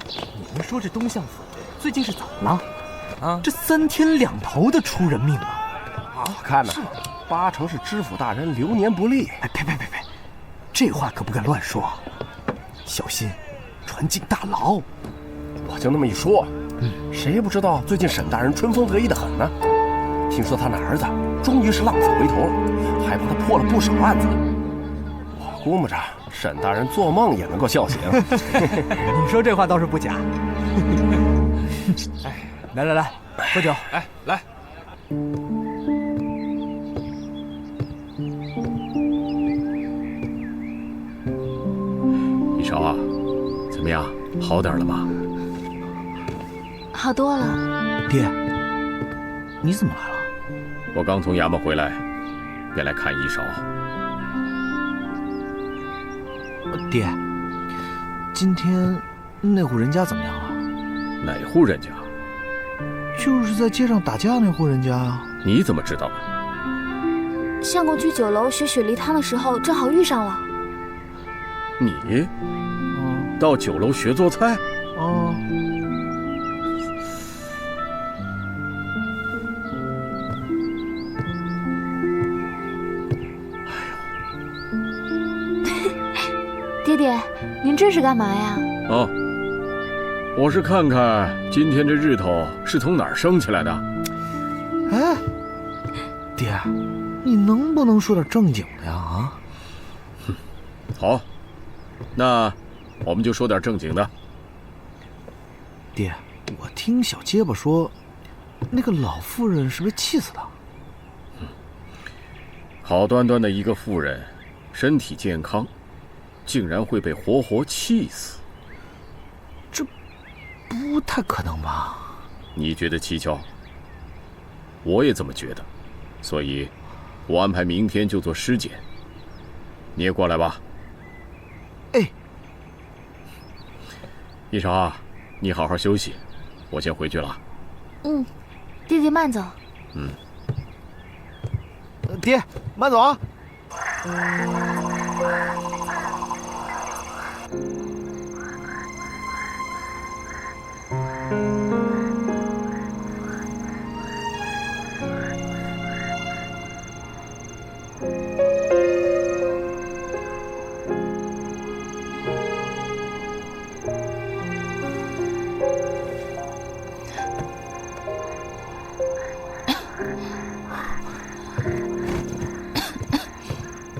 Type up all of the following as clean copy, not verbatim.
你们说这东相府最近是怎么了？啊，这3天2头的出人命啊！我看呢，8成是知府大人流年不利。哎，呸！这话可不敢乱说，小心传进大牢。我就那么一说，谁不知道最近沈大人春风得意的很呢？听说他那儿子终于是浪子回头了，还帮他破了不少案子。我估摸着沈大人做梦也能够笑醒。你说这话倒是不假。哎，来，喝酒。哎，来。一勺啊，怎么样？好点了吗？好多了。爹，你怎么来了？我刚从衙门回来，便来看一勺。爹，今天那户人家怎么样了？哪户人家？就是在街上打架那户人家啊。你怎么知道的？相公去酒楼学雪梨汤的时候，正好遇上了。你到酒楼学做菜？哦。爹爹，您这是干嘛呀？哦，我是看看今天这日头是从哪儿升起来的。哎，爹，你能不能说点正经的呀？啊？好，那我们就说点正经的。爹，我听小结巴说，那个老妇人是被气死的。好端端的一个妇人，身体健康，竟然会被活活气死，这不太可能吧？你觉得蹊跷？我也这么觉得，所以我安排明天就做尸检。你也过来吧。哎，一勺啊，你好好休息，我先回去了。爹爹慢走。爹，慢走啊！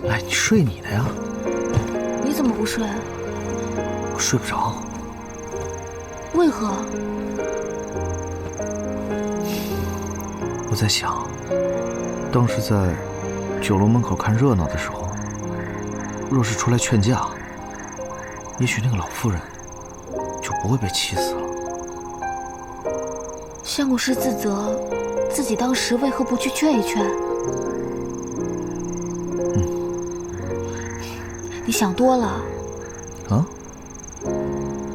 哎，你睡你的呀。你怎么不睡？我睡不着。为何？我在想，当时在酒楼门口看热闹的时候，若是出来劝架，也许那个老妇人就不会被气死了。相公是自责自己当时为何不去劝一劝？你想多了。啊？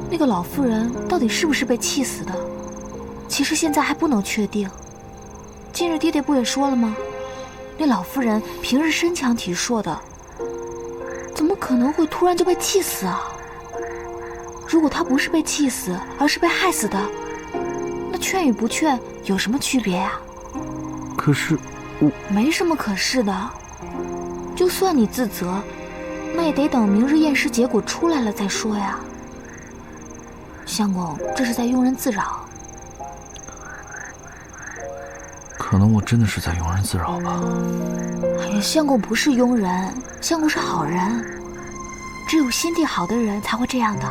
那个老妇人到底是不是被气死的？其实现在还不能确定。今日爹爹不也说了吗？那老妇人平日身强体硕的，怎么可能会突然就被气死啊？如果她不是被气死，而是被害死的，那劝与不劝有什么区别呀？可是没什么可是的。就算你自责，那也得等明日验尸结果出来了再说呀。相公这是在庸人自扰。可能我真的是在庸人自扰吧。哎呀，相公不是庸人，相公是好人，只有心地好的人才会这样的。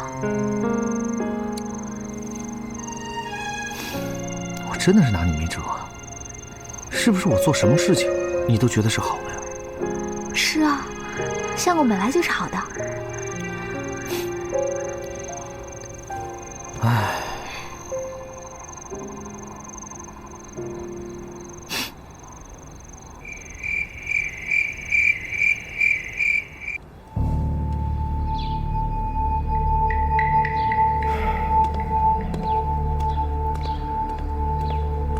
我真的是拿你没辙啊。是不是我做什么事情你都觉得是好的呀？是啊，相公本来就是好的。唉，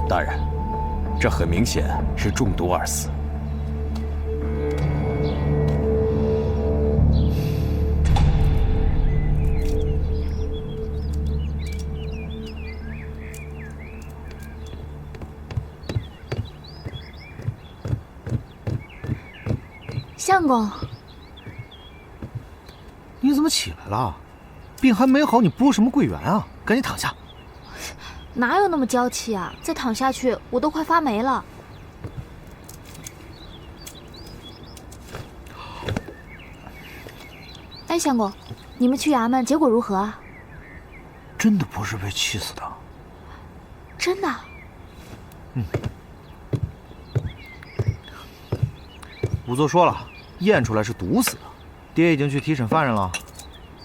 大人，这很明显是中毒而死。相公，你怎么起来了？病还没好，你拨什么桂圆啊？赶紧躺下。哪有那么娇气啊？再躺下去，我都快发霉了。哎，相公，你们去衙门结果如何啊？真的不是被气死的。真的？仵作说了，验出来是毒死的。爹已经去提审犯人了。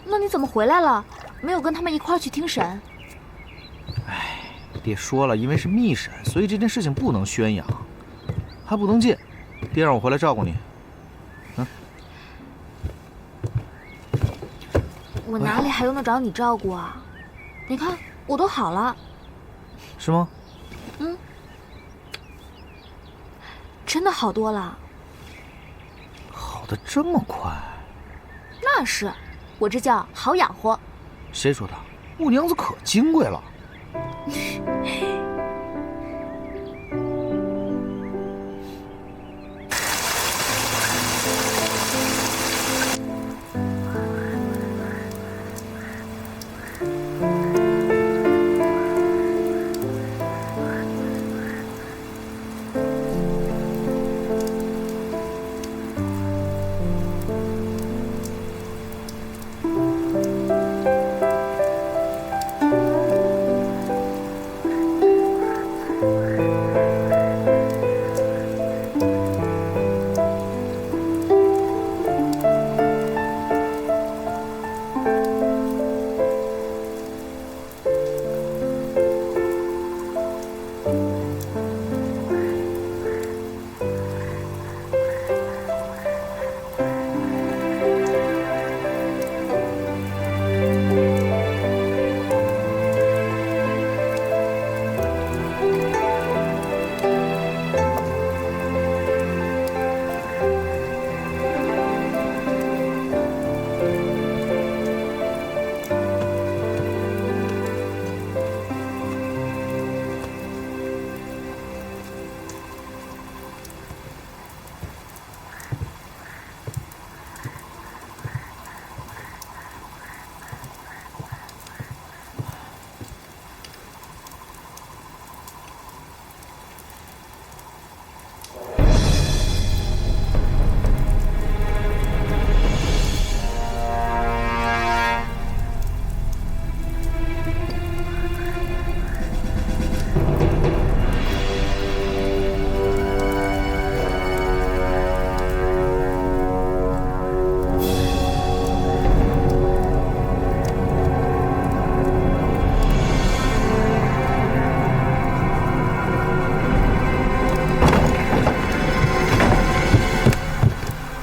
那你怎么回来了？没有跟他们一块儿去听审？爹说了，因为是密审，所以这件事情不能宣扬，还不能进。爹让我回来照顾你。我哪里还用得着你照顾啊？你看，我都好了。是吗？真的好多了。好的这么快？那是，我这叫好养活。谁说的？我娘子可金贵了。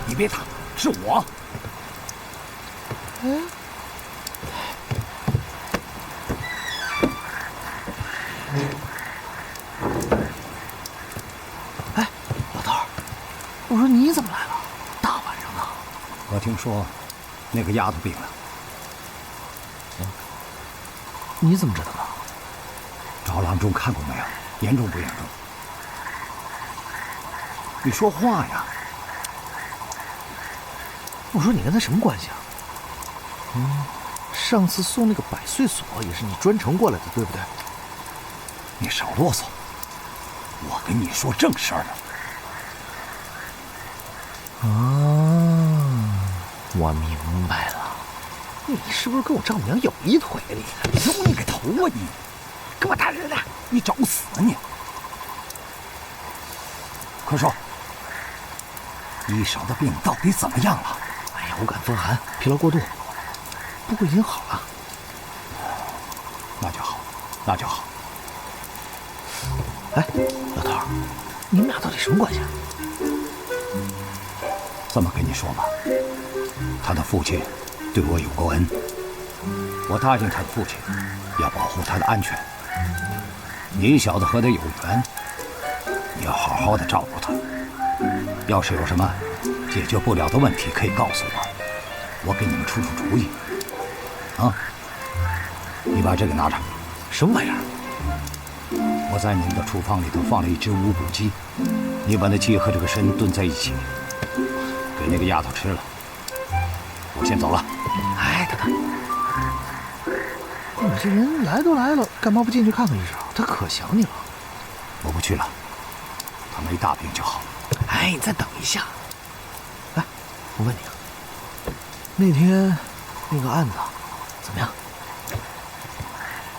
你别躺，是我。哎，老头儿，我说你怎么来了？大晚上的。我听说那个丫头病了。你怎么知道的？找郎中看过没有？严重不严重？你说话呀！我说你跟他什么关系啊？上次送那个百岁锁也是你专程过来的，对不对？你少啰嗦，我跟你说正事儿呢。我明白了，你是不是跟我丈母娘有一腿？有你个头啊你！干嘛打人呢？你找死啊你！快说，一嫂的病到底怎么样了？哎呀，我感风寒，疲劳过度，不过已经好了。那就好，那就好。哎，老头儿，你们俩到底什么关系啊？这么跟你说吧，他的父亲对我有过恩，我答应他的父亲要保护他的安全。你小子和他有缘，你要好好的照顾他。要是有什么解决不了的问题，可以告诉我，我给你们出出主意。啊，你把这个拿着。什么玩意儿？我在你们的厨房里头放了一只无骨鸡，你把那鸡和这个参炖在一起，给给那个丫头吃了。我先走了。哎，等等，你这人来都来了，干嘛不进去看看一声？他可想你了。我不去了，他没大病就好。哎，你再等一下。哎，我问你啊，那天那个案子怎么样？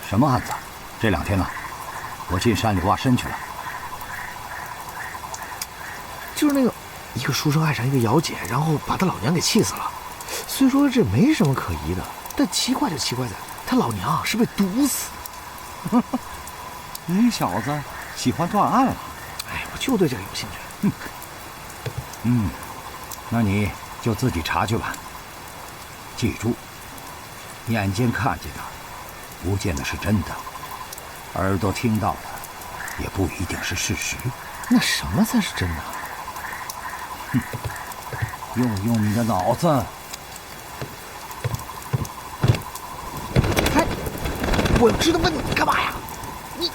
什么案子？这2天呢，我进山里挖参去了。就是那个一个书生爱上一个姚姐，然后把他老娘给气死了。虽说这没什么可疑的，但奇怪就奇怪在他老娘是被毒死的。你小子喜欢断案了？哎，我就对这个有兴趣。那你就自己查去吧。记住，眼睛看见的不见得是真的，耳朵听到的也不一定是事实。那什么才是真的？用你的脑子。哎，我知道问你干嘛呀？你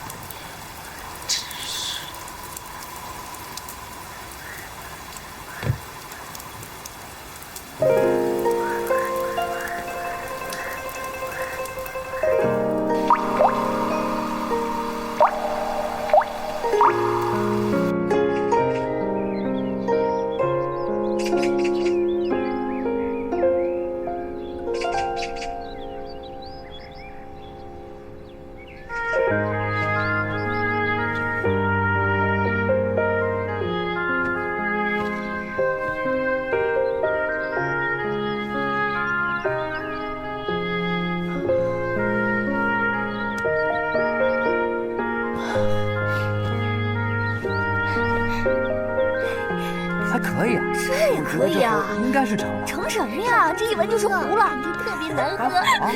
还可以啊，这也可以啊，应该是成了。成什么呀？这一闻就是糊了，这特别难喝。啊，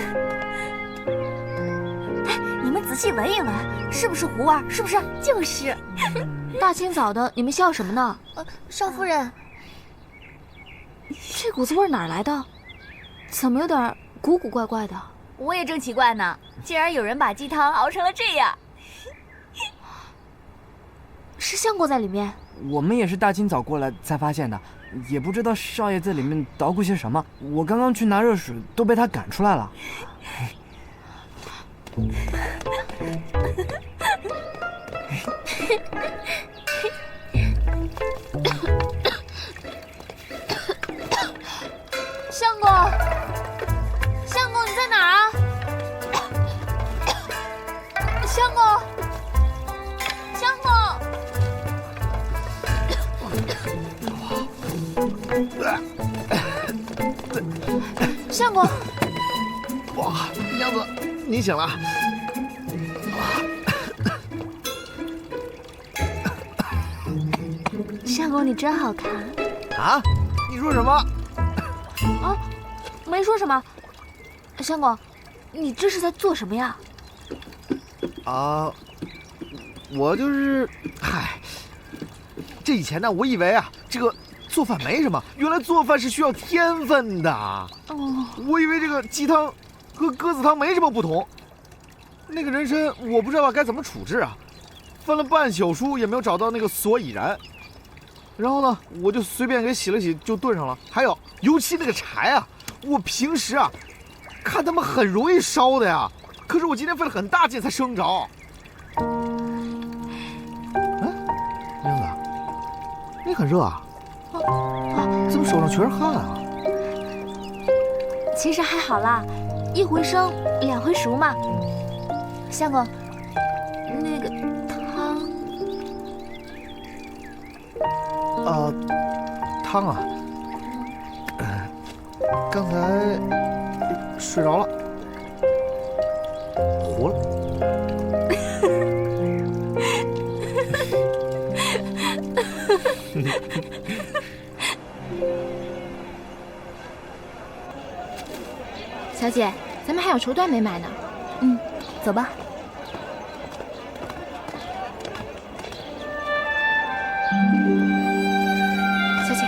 哎，你们仔细闻一闻，是不是糊味？是不是？就是。大清早的，你们笑什么呢？少夫人，这股子味哪儿来的？怎么有点古古怪怪的？我也正奇怪呢，竟然有人把鸡汤熬成了这样。是香锅在里面。我们也是大清早过来才发现的，也不知道少爷在里面捣鼓些什么。我刚刚去拿热水，都被他赶出来了。相公，相公你在哪儿啊？相公，相公。相公，哇，娘子，你醒了。相公，你真好看。啊？你说什么？啊，没说什么。相公，你这是在做什么呀？啊，我就是，嗨，这以前呢，我以为啊，这个做饭没什么，原来做饭是需要天分的。哦，我以为这个鸡汤和鸽子汤没什么不同。那个人参我不知道该怎么处置啊，翻了半宿书也没有找到那个所以然。然后呢，我就随便给洗了洗就炖上了。还有，尤其那个柴啊，我平时啊看他们很容易烧的呀，可是我今天费了很大劲才生着。娘子，你很热啊？怎么手上全是汗啊？其实还好啦，一回生两回熟嘛。相公，那个汤啊，刚才睡着了，糊了。小姐，咱们还有绸缎没买呢。走吧。小姐，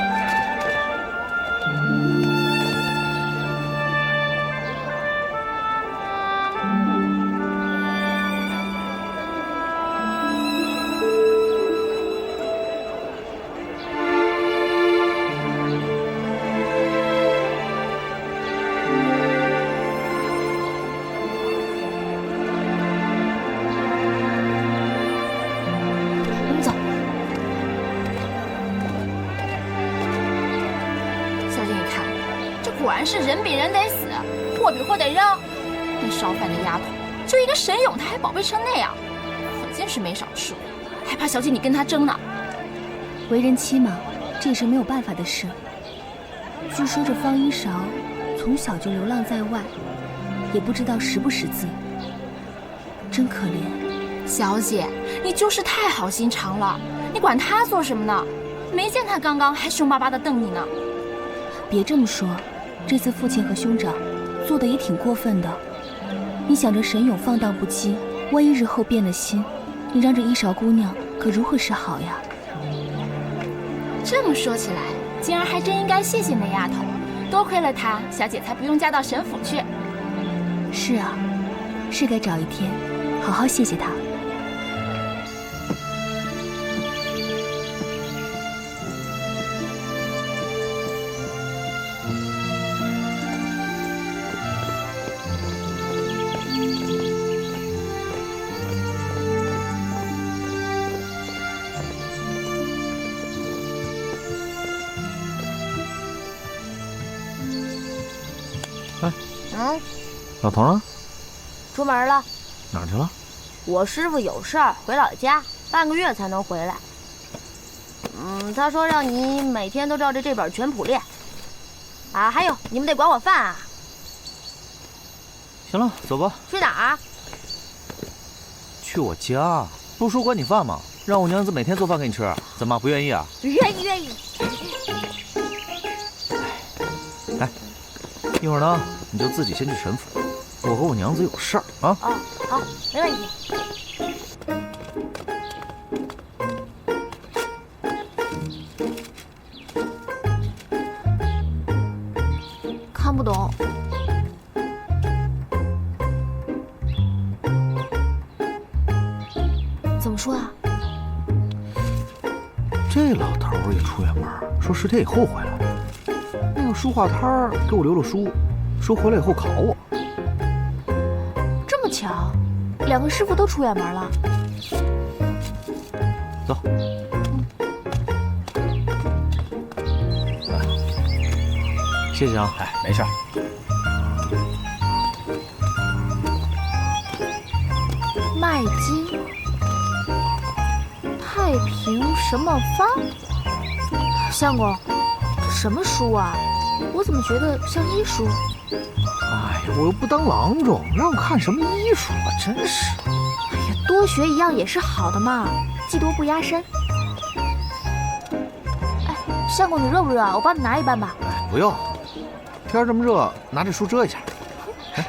管是人比人得死，货比货得扔。那烧饭的丫头，就一个沈勇，她还宝贝成那样，可见是没少吃过，还怕小姐你跟她争呢。为人妻嘛，这也是没有办法的事。据说这方一勺从小就流浪在外，也不知道识不识字，真可怜。小姐，你就是太好心肠了，你管他做什么呢？没见他刚刚还凶巴巴地瞪你呢。别这么说，这次父亲和兄长做的也挺过分的。你想着沈勇放荡不羁，万一日后变了心，你让这一勺姑娘可如何是好呀？这么说起来，今儿还真应该谢谢那丫头，多亏了她，小姐才不用嫁到沈府去。是啊，是该找一天好好谢谢她。老头呢？出门了。哪儿去了？我师傅有事儿回老家，半个月才能回来。他说让你每天都照着这本全谱练。啊，还有你们得管我饭啊。行了，走吧。去哪儿？去我家。不是说管你饭吗？让我娘子每天做饭给你吃，怎么不愿意啊？愿意愿意。来，一会儿呢，你就自己先去沈府，我和我娘子有事儿啊。哦，好，没问题。看不懂。怎么说啊？这老头儿一出远门，说10天以后回来。那个书画摊儿给我留了书，说回来以后考我。这么巧，两个师傅都出远门了。走。谢谢啊。哎，没事。麦金，太平什么方？相公，这什么书啊？我怎么觉得像医书？哎呀，我又不当郎中，让我看什么医书啊？真是。哎呀，多学一样也是好的嘛，技多不压身。哎，相公你热不热啊？我帮你拿一半吧。哎，不用，天这么热，拿这书遮一下。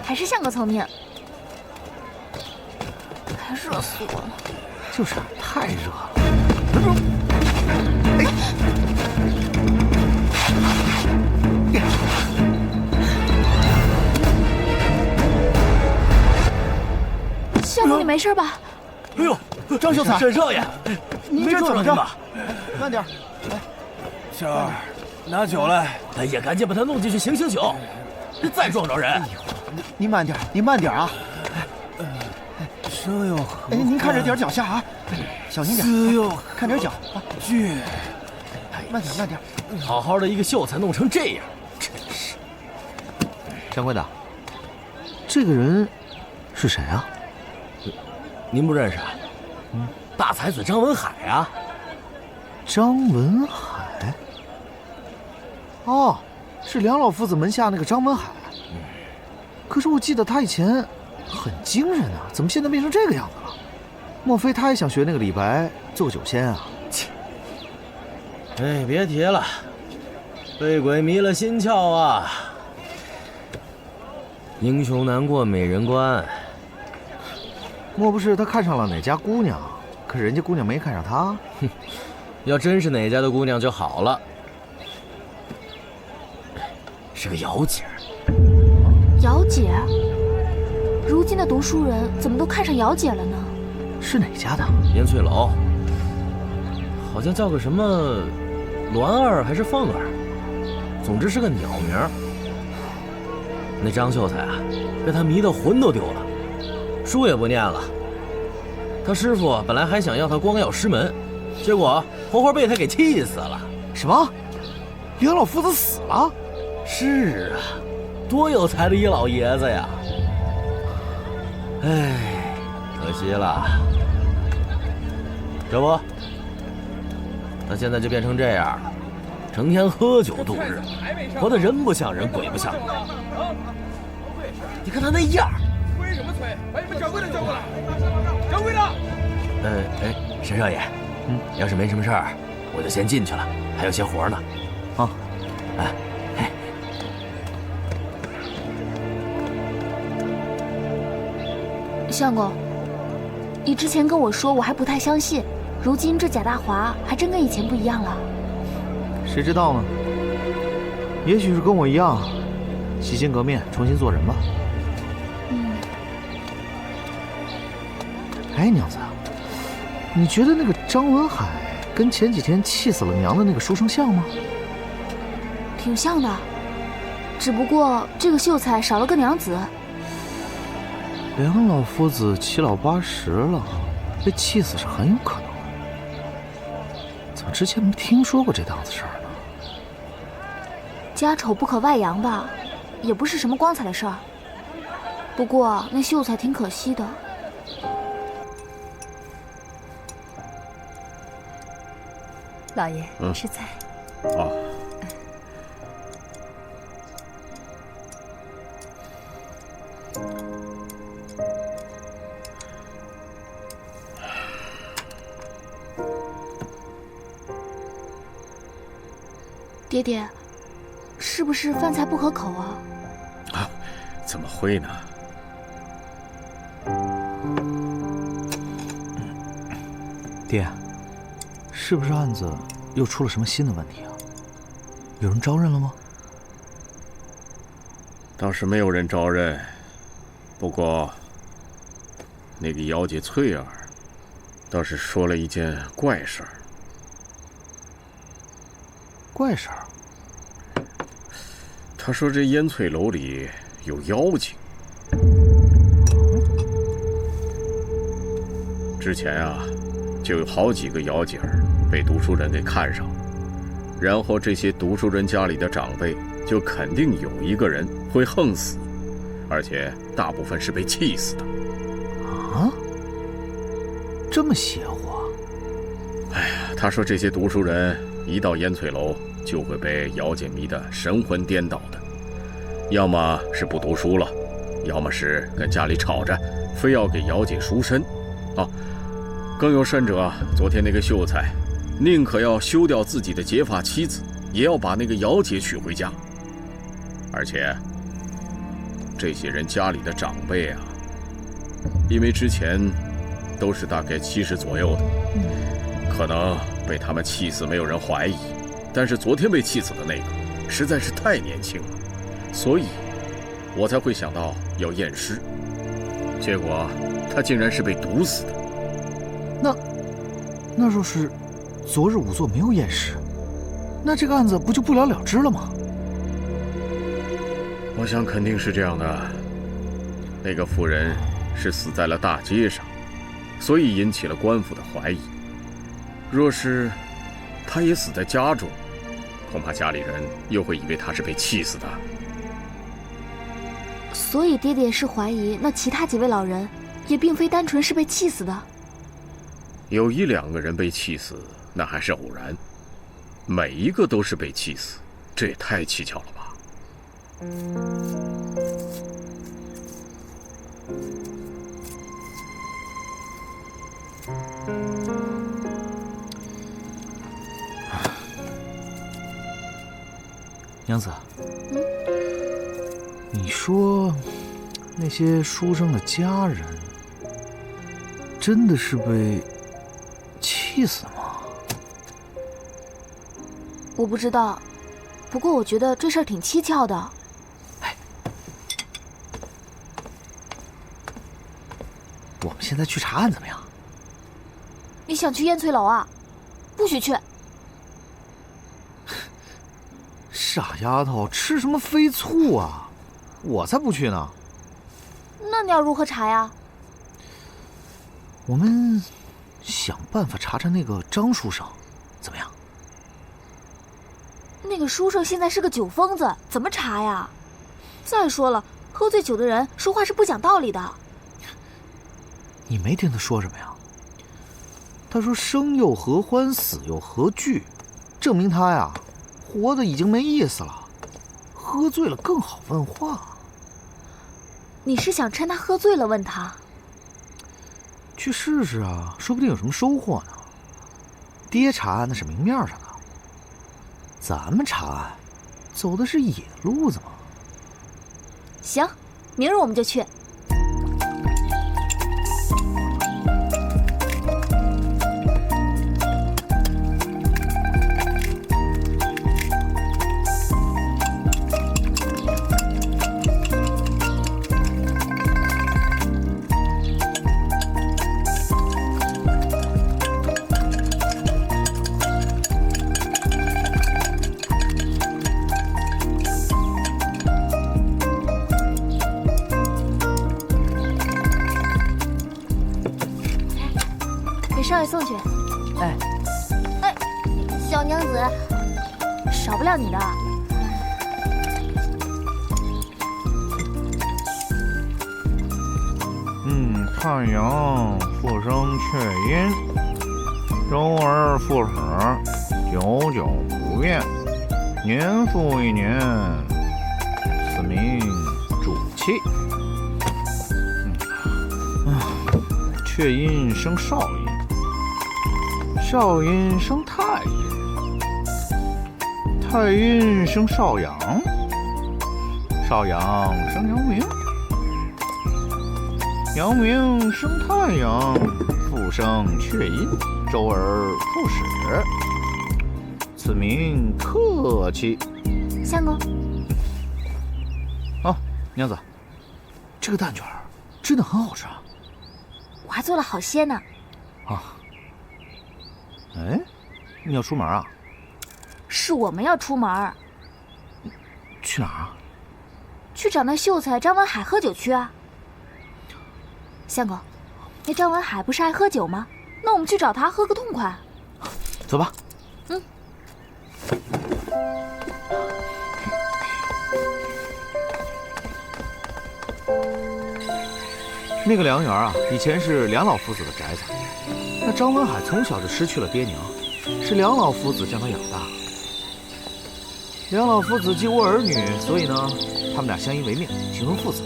还是相公聪明。还热死我了。就是太热了。相公，你没事吧？哎呦，张秀才，沈少爷，您这怎么着？慢点，来，小二，拿酒来。哎呀，赶紧把他弄进去醒醒酒，再撞着人。您慢点，您慢点啊！生又哎，您看着点脚下啊，小心点。死又看点脚啊，倔。慢点，慢点。好好的一个秀才弄成这样，真是。掌柜的，这个人是谁啊？您不认识？大才子张文海啊。张文海？哦，是梁老夫子门下那个张文海。可是我记得他以前很精神啊，怎么现在变成这个样子了？莫非他也想学那个李白做个酒仙啊？切！哎，别提了，被鬼迷了心窍啊！英雄难过美人关。莫不是他看上了哪家姑娘，可人家姑娘没看上他？哼，要真是哪家的姑娘就好了。是个姚姐。姚姐？如今的读书人怎么都看上姚姐了呢？是哪家的？烟翠楼。好像叫个什么栾儿还是凤儿，总之是个鸟名。那张秀才啊，被他迷得魂都丢了，书也不念了。他师傅本来还想要他光耀师门，结果活活被他给气死了。什么？梁老夫子死了？是啊。多有才的一老爷子呀！哎，可惜了。这不，他现在就变成这样了，成天喝酒度日，活得人不像人，鬼不像鬼。你看他那样。催什么催？把你们掌柜的叫过来！掌柜的。沈少爷，要是没什么事儿，我就先进去了，还有些活呢。啊，相公，你之前跟我说，我还不太相信，如今这贾大华还真跟以前不一样了。谁知道呢？也许是跟我一样，洗心革面，重新做人吧。哎，娘子，你觉得那个张文海跟前几天气死了娘的那个书生像吗？挺像的，只不过这个秀才少了个娘子。梁老夫子七老八十了，被气死是很有可能的。怎么之前没听说过这档子事儿呢？家丑不可外扬吧，也不是什么光彩的事儿。不过那秀才挺可惜的。老爷，吃菜。啊。爹爹，是不是饭菜不可口啊？啊，怎么会呢？爹，是不是案子又出了什么新的问题啊？有人招认了吗？倒是没有人招认，不过那个姚姐翠儿倒是说了一件怪事儿。怪事儿？她说这烟翠楼里有妖精。之前啊，就有好几个姚姐儿被读书人给看上了，然后这些读书人家里的长辈就肯定有一个人会横死，而且大部分是被气死的。啊？这么邪乎啊？哎呀，他说这些读书人一到烟翠楼就会被姚姐迷得神魂颠倒的，要么是不读书了，要么是跟家里吵着非要给姚姐赎身啊。更有甚者，昨天那个秀才宁可要休掉自己的结发妻子，也要把那个姚姐娶回家。而且这些人家里的长辈啊，因为之前都是大概70左右的，可能被他们气死没有人怀疑，但是昨天被气死的那个实在是太年轻了，所以我才会想到要验尸，结果他竟然是被毒死的。那若是昨日仵作没有验尸，那这个案子不就不了了之了吗？我想肯定是这样的。那个妇人是死在了大街上，所以引起了官府的怀疑。若是她也死在家中，恐怕家里人又会以为她是被气死的。所以爹爹是怀疑那其他几位老人也并非单纯是被气死的。有1、2个人被气死，那还是偶然，每一个都是被气死，这也太蹊跷了吧。娘子，你说那些书生的家人真的是被气死吗？我不知道，不过我觉得这事儿挺蹊跷的。我们现在去查案怎么样？你想去烟翠楼啊？不许去！傻丫头，吃什么飞醋啊？我才不去呢。那你要如何查呀？我们想办法查查那个张书生，怎么样？那个书生现在是个酒疯子，怎么查呀？再说了，喝醉酒的人说话是不讲道理的。你没听他说什么呀？他说生又何欢，死又何惧，证明他呀活得已经没意思了。喝醉了更好问话。你是想趁他喝醉了问他？去试试啊，说不定有什么收获呢。爹查案那是明面上的，咱们查案走的是野路子嘛。行，明日我们就去。给少爷送去。哎，小娘子，少不了你的。太阳复生却阴，周而复始，久久不厌，年复一年，此名主气。却阴生少阴，少阴生太阴，太阴生少阳，少阳生阳明，阳明生太阳，复生却阴，周而复始，此名克气。相公，娘子，这个蛋卷真的很好吃啊！我还做了好些呢。哎，你要出门啊？是我们要出门。去哪儿啊？去找那秀才张文海喝酒去啊。相公，那张文海不是爱喝酒吗？那我们去找他喝个痛快。走吧。那个梁园啊，以前是梁老夫子的宅子。那张文海从小就失去了爹娘，是梁老夫子将他养大。梁老夫子既无儿女，所以呢，他们俩相依为命，形成父子。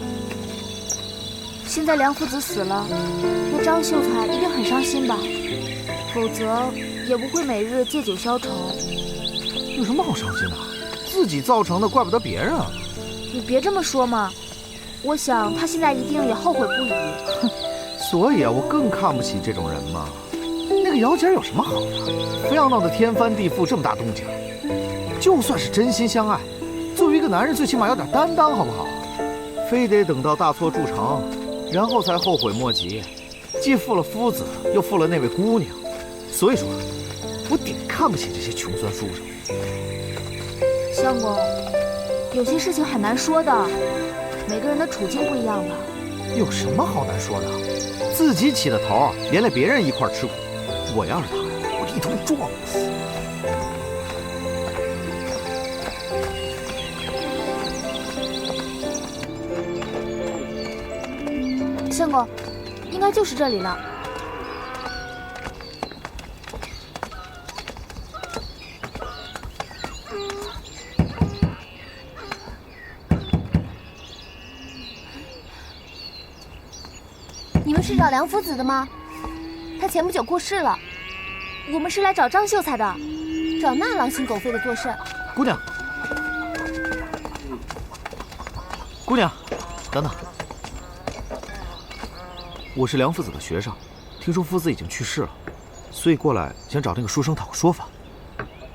现在梁夫子死了，那张秀才一定很伤心吧？否则也不会每日借酒消愁。有什么好伤心的？自己造成的，怪不得别人啊。你别这么说嘛。我想他现在一定也后悔不已。所以啊，我更看不起这种人嘛。那个姚姐有什么好的？非要闹得天翻地覆，这么大动静。就算是真心相爱，作为一个男人，最起码要点担当，好不好？非得等到大错铸成，然后才后悔莫及，既负了夫子，又负了那位姑娘。所以说，我顶看不起这些穷酸书生。相公，有些事情很难说的。每个人的处境不一样吧？有什么好难说的？自己起的头，连累别人一块吃苦。我要是他呀，我一头撞死。相公，应该就是这里了。你们是找梁夫子的吗？他前不久过世了。我们是来找张秀才的，找那狼心狗肺的做甚？姑娘，姑娘，等等，我是梁夫子的学生，听说夫子已经去世了，所以过来想找那个书生讨个说法。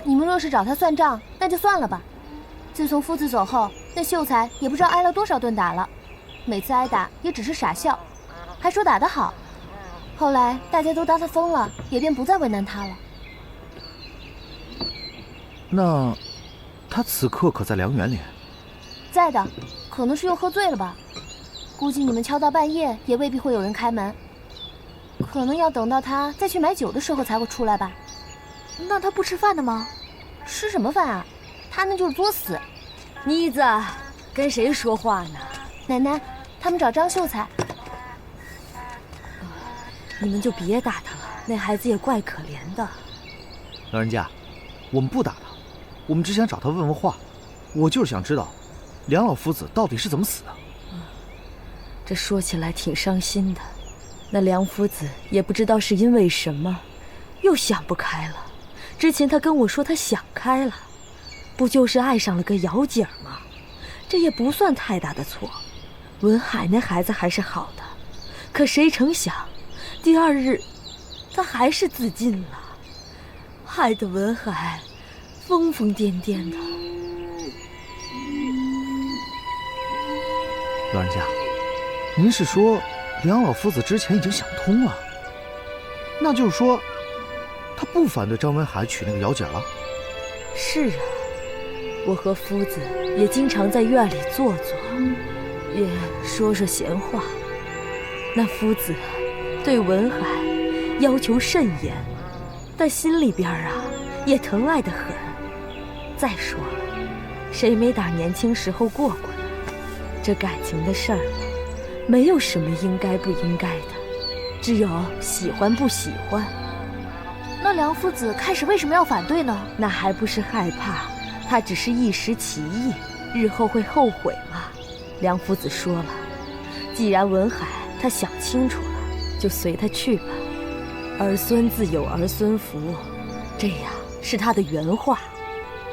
你们若是找他算账，那就算了吧。自从夫子走后，那秀才也不知道挨了多少顿打了，每次挨打也只是傻笑，还说打得好。后来大家都当他疯了，也便不再为难他了。那他此刻可在梁园里？在的，可能是又喝醉了吧。估计你们敲到半夜也未必会有人开门，可能要等到他再去买酒的时候才会出来吧。那他不吃饭的吗？吃什么饭啊？他那就是作死。妮子，跟谁说话呢？奶奶，他们找张秀才。你们就别打他了，那孩子也怪可怜的。老人家，我们不打他，我们只想找他问问话。我就是想知道，梁老夫子到底是怎么死的。这说起来挺伤心的。那梁夫子也不知道是因为什么，又想不开了。之前他跟我说他想开了，不就是爱上了个姚姐吗？这也不算太大的错。文海那孩子还是好的，可谁成想，第二日他还是自尽了，害得文海疯疯癫癫的。老人家，您是说梁老夫子之前已经想通了？那就是说，他不反对张文海娶那个姚姐了？是啊，我和夫子也经常在院里坐坐，也说说闲话。那夫子对文海要求甚严，但心里边啊也疼爱得很。再说了，谁没打年轻时候过过呢？这感情的事儿，没有什么应该不应该的，只有喜欢不喜欢。那梁夫子开始为什么要反对呢？那还不是害怕他只是一时起意，日后会后悔吗？梁夫子说了，既然文海他想清楚了，就随他去吧。儿孙自有儿孙福，这样是他的原话。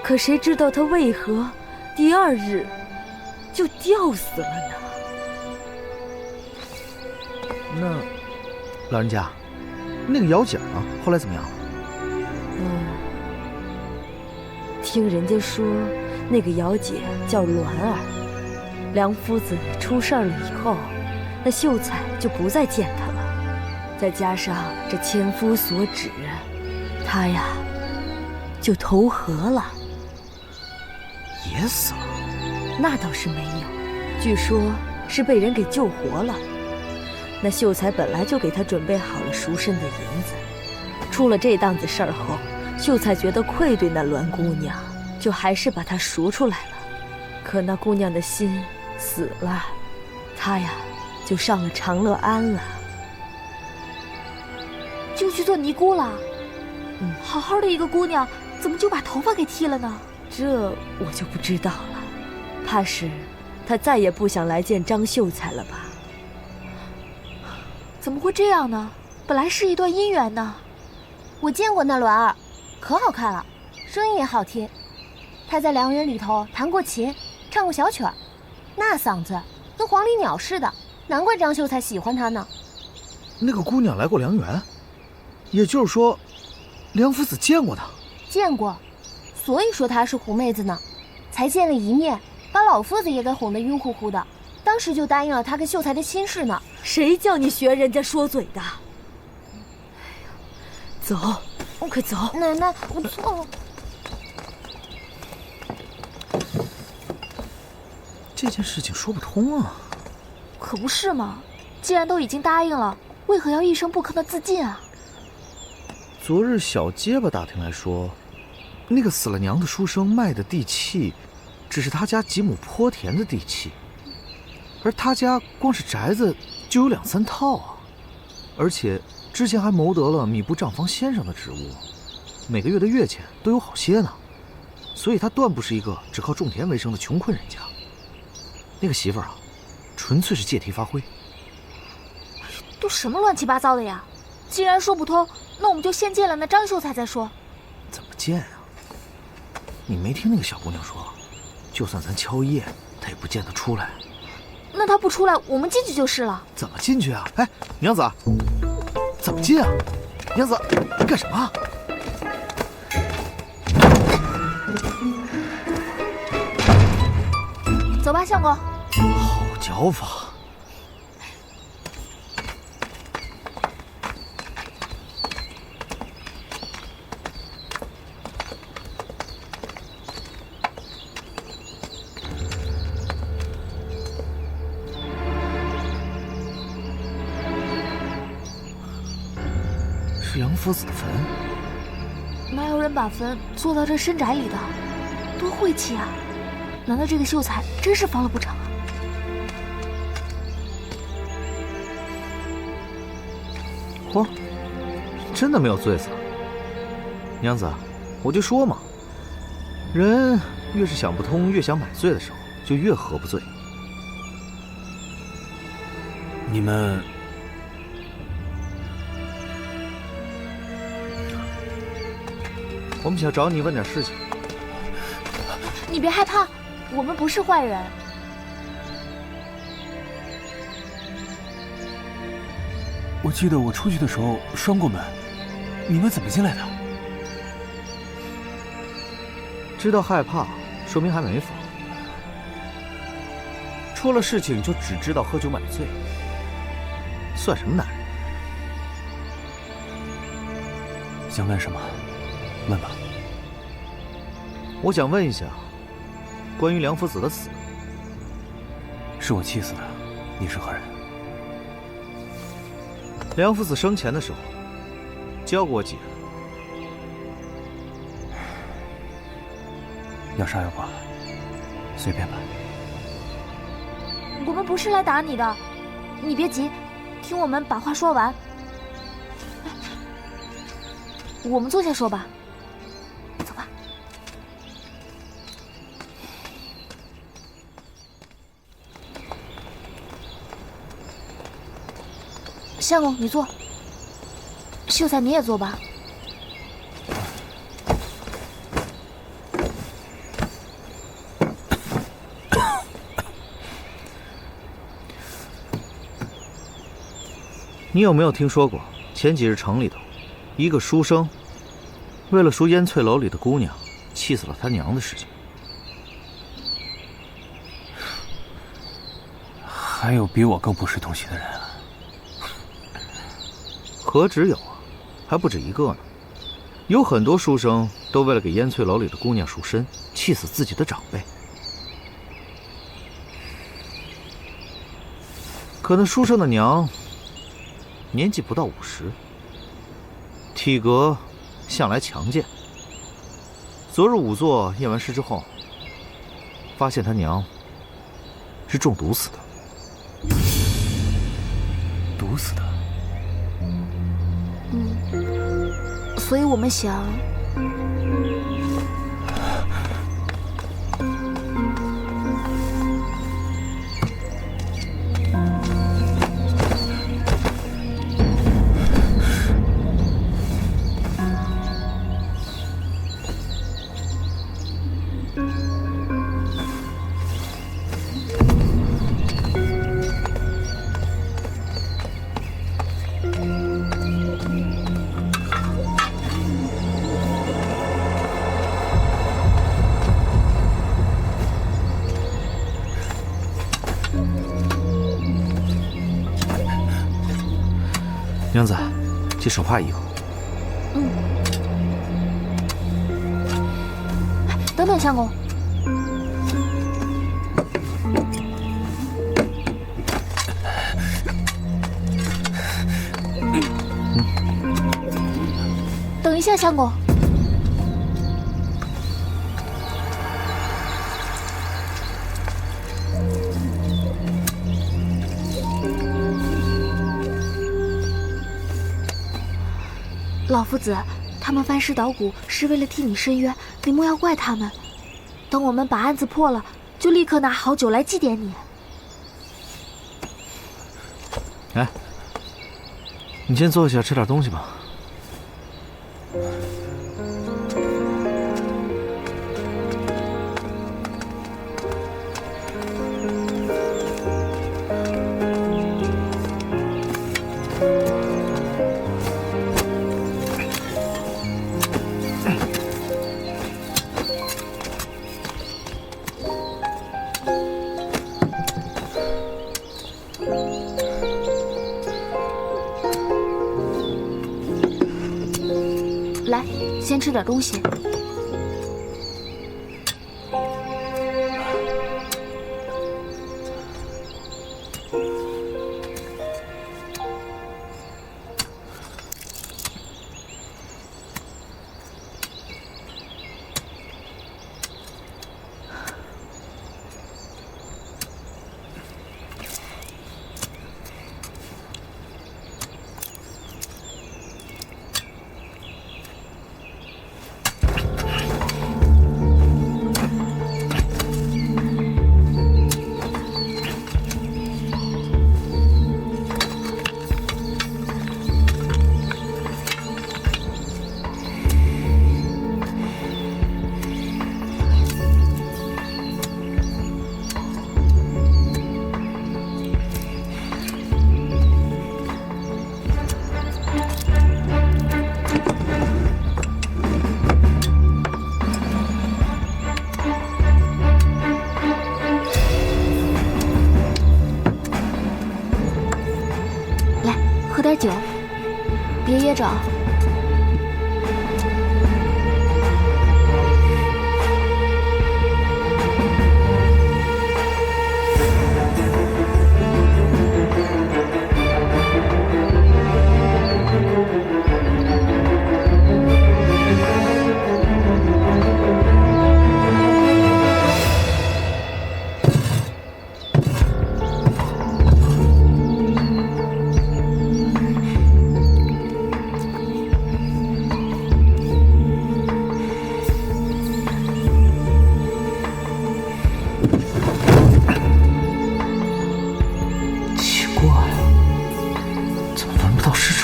可谁知道他为何第二日就吊死了呢？那老人家，那个姚姐呢？后来怎么样？听人家说，那个姚姐叫鸾儿。梁夫子出事儿了以后，那秀才就不再见他了。再加上这千夫所指，他呀就投河了。也死了？那倒是没有，据说是被人给救活了。那秀才本来就给他准备好了赎身的银子，出了这档子事儿后，秀才觉得愧对那栾姑娘，就还是把她赎出来了。可那姑娘的心死了，她呀就上了长乐庵了，就去做尼姑了。好好的一个姑娘，怎么就把头发给剃了呢？这我就不知道了，怕是她再也不想来见张秀才了吧？怎么会这样呢？本来是一段姻缘呢。我见过那鸾儿，可好看了，声音也好听。她在良园里头弹过琴，唱过小曲儿，那嗓子跟黄鹂鸟似的，难怪张秀才喜欢她呢。那个姑娘来过良园，也就是说，梁夫子见过她。见过，所以说她是狐妹子呢。才见了一面，把老夫子也给哄得晕乎乎的，当时就答应了他跟秀才的亲事呢。谁叫你学人家说嘴的？走，快走！奶奶，我错了。这件事情说不通啊。可不是嘛，既然都已经答应了，为何要一声不吭的自尽啊？昨日小结巴打听来说，那个死了娘的书生卖的地契，只是他家几亩坡田的地契，而他家光是宅子就有2、3套啊，而且之前还谋得了米部账房先生的职务，每个月的月钱都有好些呢，所以他断不是一个只靠种田为生的穷困人家。那个媳妇儿啊，纯粹是借题发挥。都什么乱七八糟的呀！既然说不通，那我们就先见了那张秀才再说。怎么见啊？你没听那个小姑娘说，就算咱敲夜，她也不见得出来。那她不出来，我们进去就是了。怎么进去啊？哎，娘子，怎么进啊？娘子，你干什么？走吧，相公。好脚法。是杨夫子的坟，哪有人把坟做到这深宅里的？多晦气啊！难道这个秀才真是疯了不成啊？嚯，真的没有醉死。娘子，我就说嘛，人越是想不通，越想买醉的时候，就越喝不醉。你们我们想找你问点事情。你别害怕，我们不是坏人。我记得我出去的时候拴过门，你们怎么进来的？知道害怕，说明还没疯。出了事情就只知道喝酒买醉，算什么男人？想问什么？问吧。我想问一下，关于梁夫子的死，是我气死的。你是何人？梁夫子生前的时候教过我几人。要杀要剐，随便吧。我们不是来打你的，你别急，听我们把话说完。我们坐下说吧。走吧。相公，你坐。秀才，你也坐吧。你有没有听说过前几日城里头，一个书生为了赎烟翠楼里的姑娘，气死了他娘的事情？还有比我更不识东西的人啊！何止有啊，还不止一个呢。有很多书生都为了给烟翠楼里的姑娘赎身，气死自己的长辈。可那书生的娘年纪不到50，体格向来强健。昨日仵作验完尸之后，发现他娘是中毒死的。毒死的？所以我们想，娘子，借手帕一口。等等，相公。等一下，相公。老夫子，他们翻尸捣骨是为了替你伸冤，你莫要怪他们。等我们把案子破了，就立刻拿好酒来祭奠你。哎，你先坐下吃点东西吧。来，先吃点东西。喝点酒，别噎着。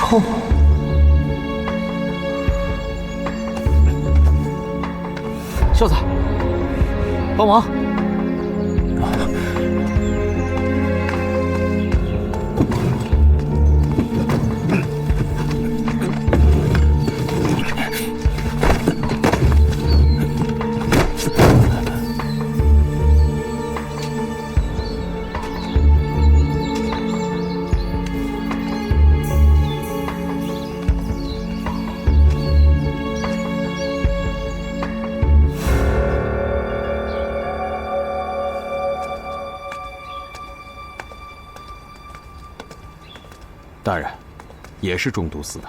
臭！秀才，帮忙！大人，也是中毒死的。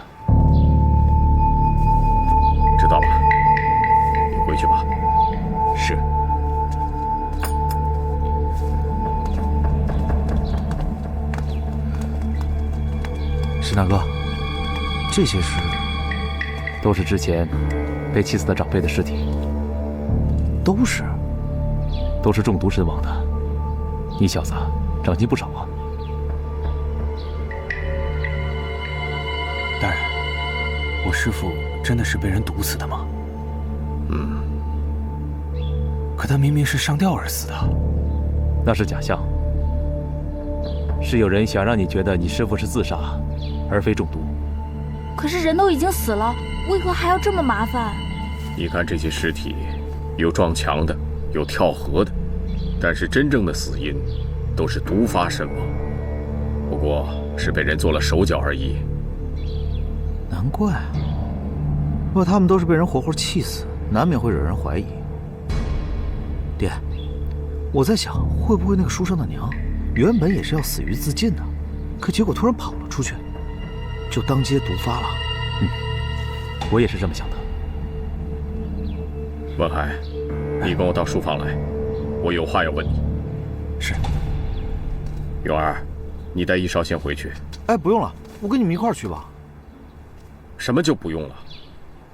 知道了，你回去吧。是。沈大哥，这些都是之前被气死的长辈的尸体，都是中毒身亡的。你小子长进不少啊！大人，我师父真的是被人毒死的吗？可他明明是上吊而死的。那是假象，是有人想让你觉得你师父是自杀，而非中毒。可是人都已经死了，为何还要这么麻烦？你看这些尸体，有撞墙的，有跳河的，但是真正的死因都是毒发身亡，不过是被人做了手脚而已。难怪，如果他们都是被人活活气死，难免会惹人怀疑。爹，我在想，会不会那个书生的娘原本也是要死于自尽的，可结果突然跑了出去，就当街毒发了。我也是这么想的。文海，你跟我到书房来，我有话要问你。是。永儿，你带一少先回去。哎，不用了，我跟你们一块儿去吧。什么就不用了？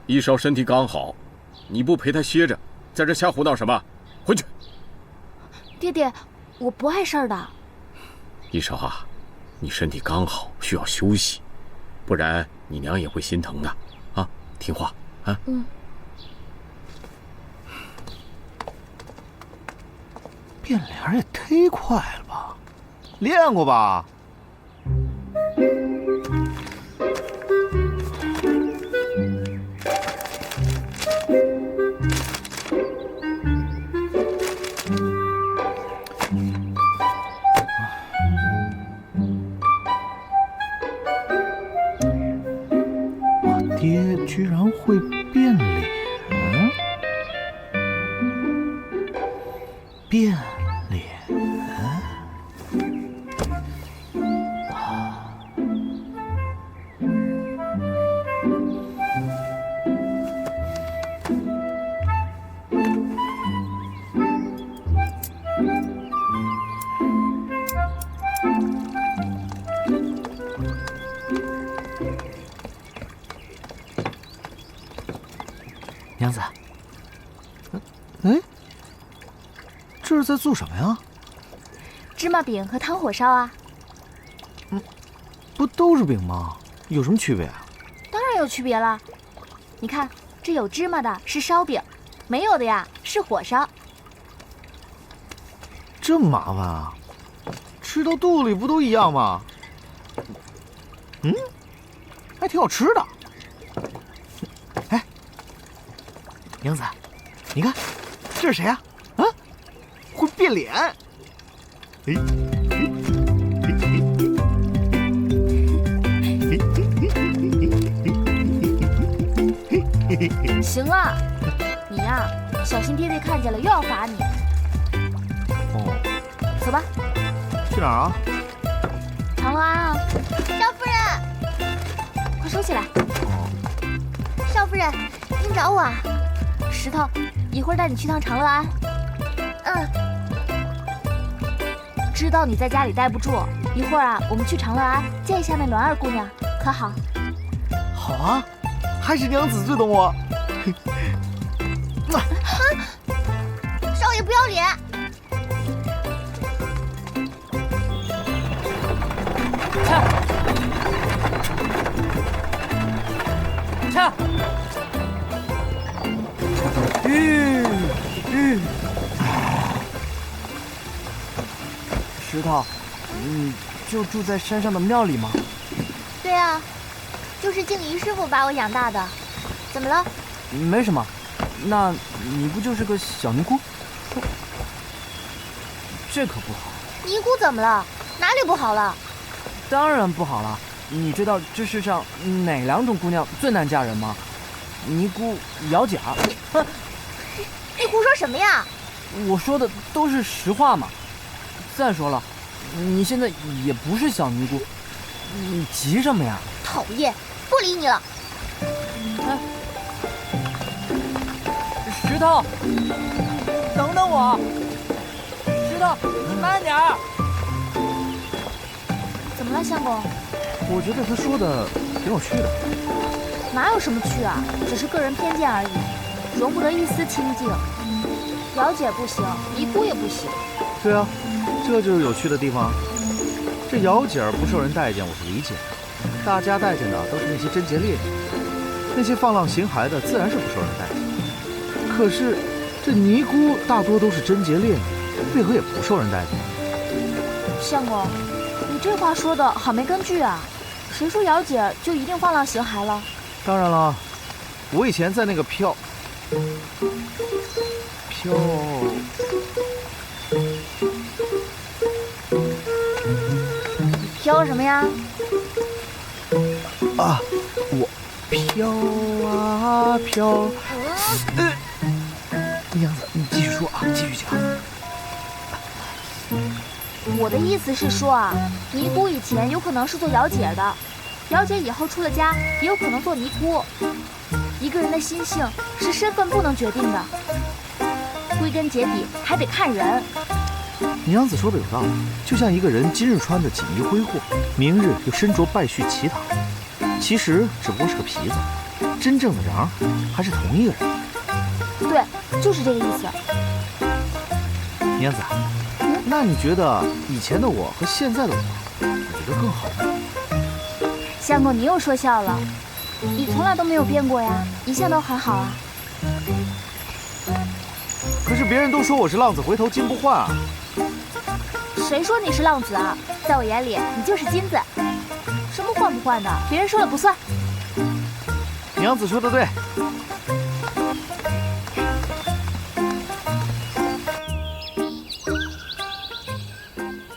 一少身体刚好，你不陪他歇着，在这瞎胡闹什么？回去。爹爹，我不碍事儿的。一少啊，你身体刚好，需要休息，不然你娘也会心疼的。啊，听话啊。变脸也忒快了吧？练过吧？我爹居然会变脸？变脸？娘子，哎，这是在做什么呀？芝麻饼和汤火烧啊。不都是饼吗？有什么区别啊？当然有区别了。你看，这有芝麻的是烧饼，没有的呀是火烧。这么麻烦啊？吃到肚里不都一样吗？还挺好吃的。哎，娘子，你看，这是谁啊？啊，会变脸。行了，你呀，小心爹爹看见了又要罚你。哦，走吧。去哪儿啊？长乐安啊。少夫人，快收起来。少夫人，您找我啊？石头，一会儿带你去趟长乐安。知道你在家里待不住，一会儿啊，我们去长乐安见一下那栾二姑娘，可好？好啊，还是娘子最懂我。少爷不要脸！恰！石头，你就住在山上的庙里吗？对啊，就是静怡师傅把我养大的。怎么了？没什么。那你不就是个小尼姑？这可不好。尼姑怎么了？哪里不好了？当然不好了。你知道这世上哪2种姑娘最难嫁人吗？尼姑、姚姐儿。哼，你胡说什么呀？我说的都是实话嘛。再说了，你现在也不是小尼姑，你急什么呀？讨厌，不理你了。石头，等等我！石头，你慢点儿！怎么了，相公？我觉得他说的挺有趣的。哪有什么趣啊？只是个人偏见而已，容不得一丝清净。姚姐不行，尼姑也不行。对啊，这就是有趣的地方。这姚姐儿不受人待见，我是理解的。大家待见的都是那些贞洁烈女，那些放浪形骸的自然是不受人待见。可是这尼姑大多都是贞洁烈女，为何也不受人待见？相公，你这话说的好没根据啊！谁说姚姐就一定放浪形骸了？当然了，我以前在那个飘什么呀？啊，我飘啊飘。娘子，你继续说啊，继续讲。我的意思是说啊，尼姑以前有可能是做姚姐的，姚姐以后出了家也有可能做尼姑。一个人的心性是身份不能决定的，归根结底还得看人。娘子说的有道理，就像一个人今日穿的锦衣挥霍，明日又身着败絮奇躺，其实只不过是个皮子，真正的瓤还是同一个人。对，就是这个意思。娘子，那你觉得以前的我和现在的我，哪个更好呢？相公，你又说笑了，你从来都没有变过呀，一向都很好啊。可是别人都说我是浪子回头金不换啊。谁说你是浪子啊？在我眼里，你就是金子。什么换不换的，别人说了不算。娘子说的对。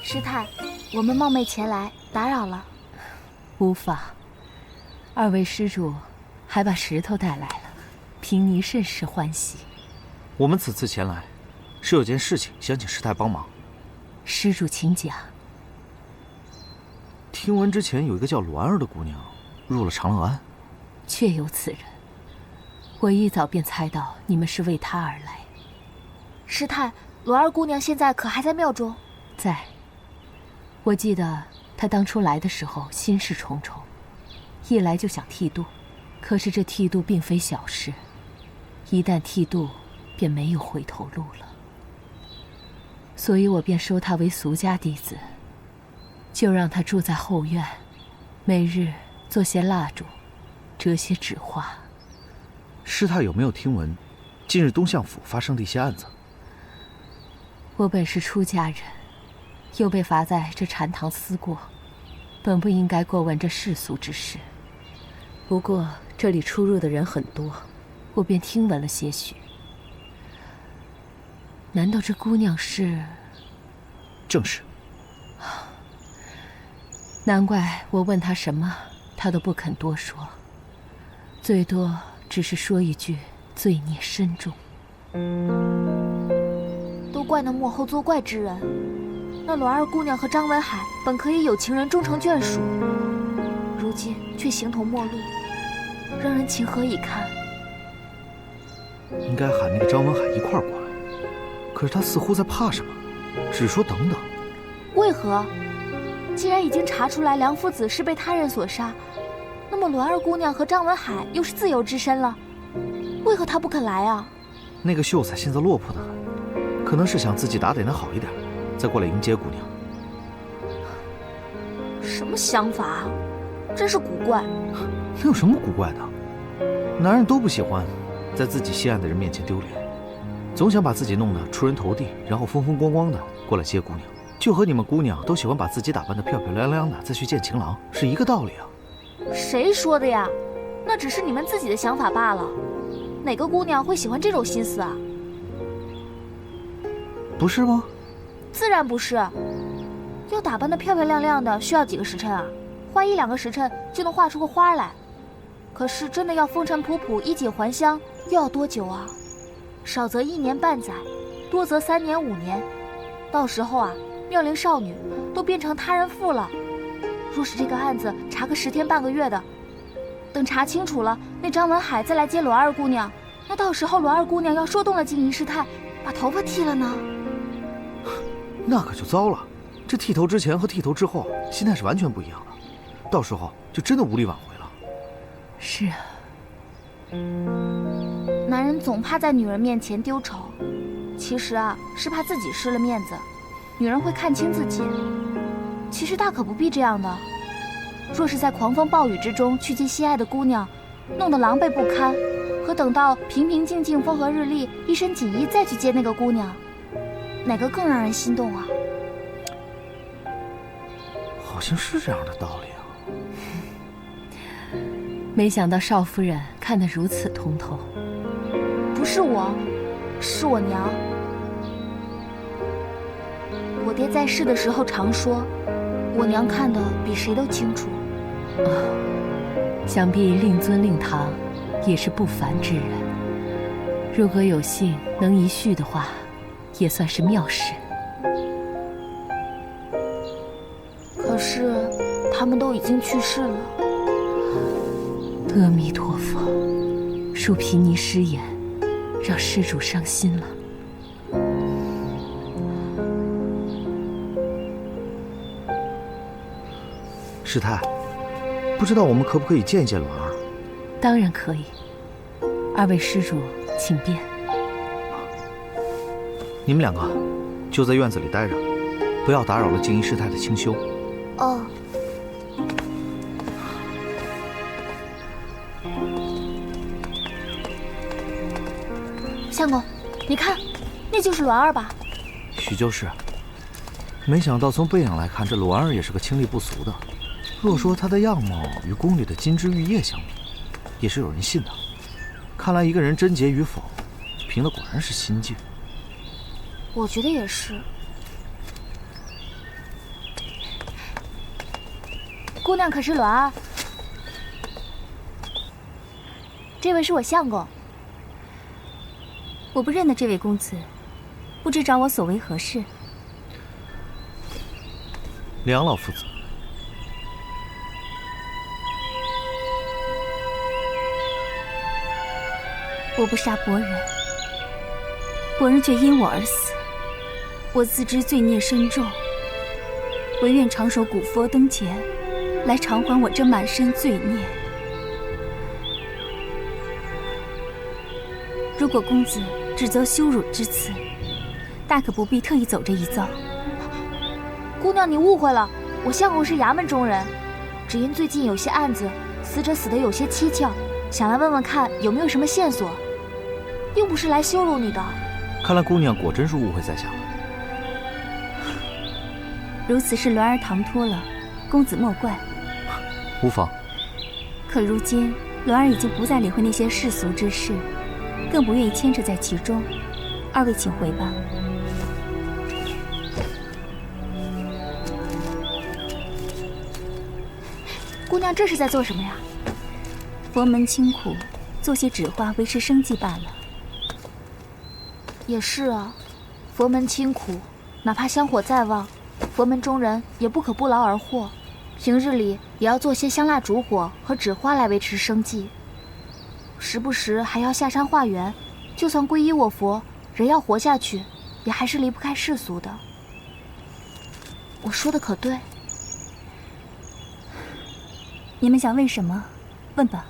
师太，我们冒昧前来，打扰了。无妨，二位施主还把石头带来了，贫尼甚是欢喜。我们此次前来，是有件事情想请师太帮忙。施主请讲。听闻之前有一个叫栾儿的姑娘入了长乐庵，确有此人。我一早便猜到你们是为她而来。师太，栾儿姑娘现在可还在庙中？在。我记得她当初来的时候心事重重，一来就想剃度，可是这剃度并非小事，一旦剃度便没有回头路了。所以我便收她为俗家弟子，就让她住在后院，每日做些蜡烛，折些纸花。师太有没有听闻，近日东相府发生的一些案子？我本是出家人，又被罚在这禅堂思过，本不应该过问这世俗之事。不过这里出入的人很多，我便听闻了些许。难道这姑娘是？正是。难怪我问她什么，她都不肯多说，最多只是说一句罪孽深重。都怪那幕后作怪之人。那栾二姑娘和张文海本可以有情人终成眷属，如今却形同陌路，让人情何以堪？应该喊那个张文海一块儿过来，可是他似乎在怕什么，只说等等。为何？既然已经查出来梁夫子是被他人所杀，那么栾二姑娘和张文海又是自由之身了，为何他不肯来啊？那个秀才现在落魄得很，可能是想自己打点得好一点，再过来迎接姑娘。什么想法啊？真是古怪。那有什么古怪的？男人都不喜欢在自己心爱的人面前丢脸，总想把自己弄得出人头地，然后风风光光的过来接姑娘，就和你们姑娘都喜欢把自己打扮得漂漂亮亮的再去见情郎是一个道理啊。谁说的呀？那只是你们自己的想法罢了。哪个姑娘会喜欢这种心思啊？不是吗？自然不是。要打扮得漂漂亮亮的，需要几个时辰啊？花1-2个时辰就能画出个花来。可是真的要风尘仆仆、衣锦还乡，又要多久啊？少则1年半载，多则3年5年。到时候啊，妙龄少女都变成他人妇了。若是这个案子查个10天半个月的，等查清楚了，那张文海再来接栾二姑娘，那到时候栾二姑娘要说动了金银师太，把头发剃了呢？那可就糟了。这剃头之前和剃头之后心态是完全不一样的，到时候就真的无力挽回了。是啊，男人总怕在女人面前丢丑，其实啊是怕自己失了面子，女人会看清自己。其实大可不必这样的。若是在狂风暴雨之中去接心爱的姑娘，弄得狼狈不堪，和等到平平静静风和日丽，一身锦衣再去接那个姑娘，哪个更让人心动啊？好像是这样的道理啊。没想到少夫人看得如此通透。不是我，是我娘。我爹在世的时候常说，我娘看得比谁都清楚。想必令尊令堂也是不凡之人，如果有幸能一续的话，也算是妙事。可是他们都已经去世了。阿弥陀佛，恕皮尼失言，让施主伤心了。师太，不知道我们可不可以见一见栾儿？当然可以，二位施主请便。你们两个就在院子里待着，不要打扰了静怡师太的清修。哦。相公，你看，那就是栾儿吧？许就是。没想到从背影来看，这栾儿也是个清丽不俗的。若说她的样貌与宫里的金枝玉叶相比，也是有人信的。看来一个人贞洁与否，凭的果然是心境。我觉得也是。姑娘可是栾儿？这位是我相公。我不认得这位公子，不知找我所为何事？梁老夫子。我不杀伯仁，伯仁却因我而死，我自知罪孽深重，唯愿长守古佛灯前，来偿还我这满身罪孽。如果公子只责羞辱之词，大可不必特意走这一遭。姑娘，你误会了，我相公是衙门中人，只因最近有些案子，死者死得有些蹊跷，想来问问看有没有什么线索，并不是来羞辱你的。看来姑娘果真是误会在下了。如此是栾儿唐突了，公子莫怪。无妨。可如今栾儿已经不再理会那些世俗之事，更不愿意牵扯在其中。二位请回吧。姑娘这是在做什么呀？佛门清苦，做些纸花维持生计罢了。也是啊，佛门清苦，哪怕香火再旺，佛门中人也不可不劳而获，平日里也要做些香蜡烛火和纸花来维持生计，时不时还要下山化缘。就算皈依我佛，人要活下去，也还是离不开世俗的。我说的可对？你们想问什么？问吧。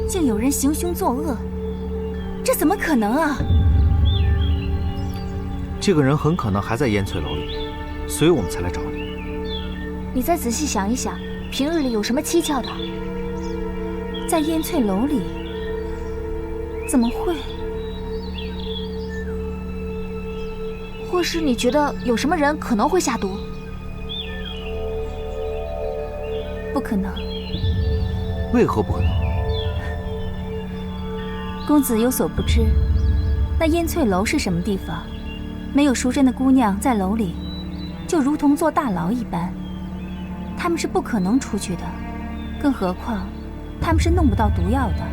竟有人行凶作恶，这怎么可能啊？这个人很可能还在烟翠楼里，所以我们才来找你。你再仔细想一想，平日里有什么蹊跷的？在烟翠楼里？怎么会？或是你觉得有什么人可能会下毒？不可能。为何不可能？公子有所不知，那烟翠楼是什么地方？没有赎身的姑娘在楼里，就如同坐大牢一般，他们是不可能出去的。更何况，他们是弄不到毒药的。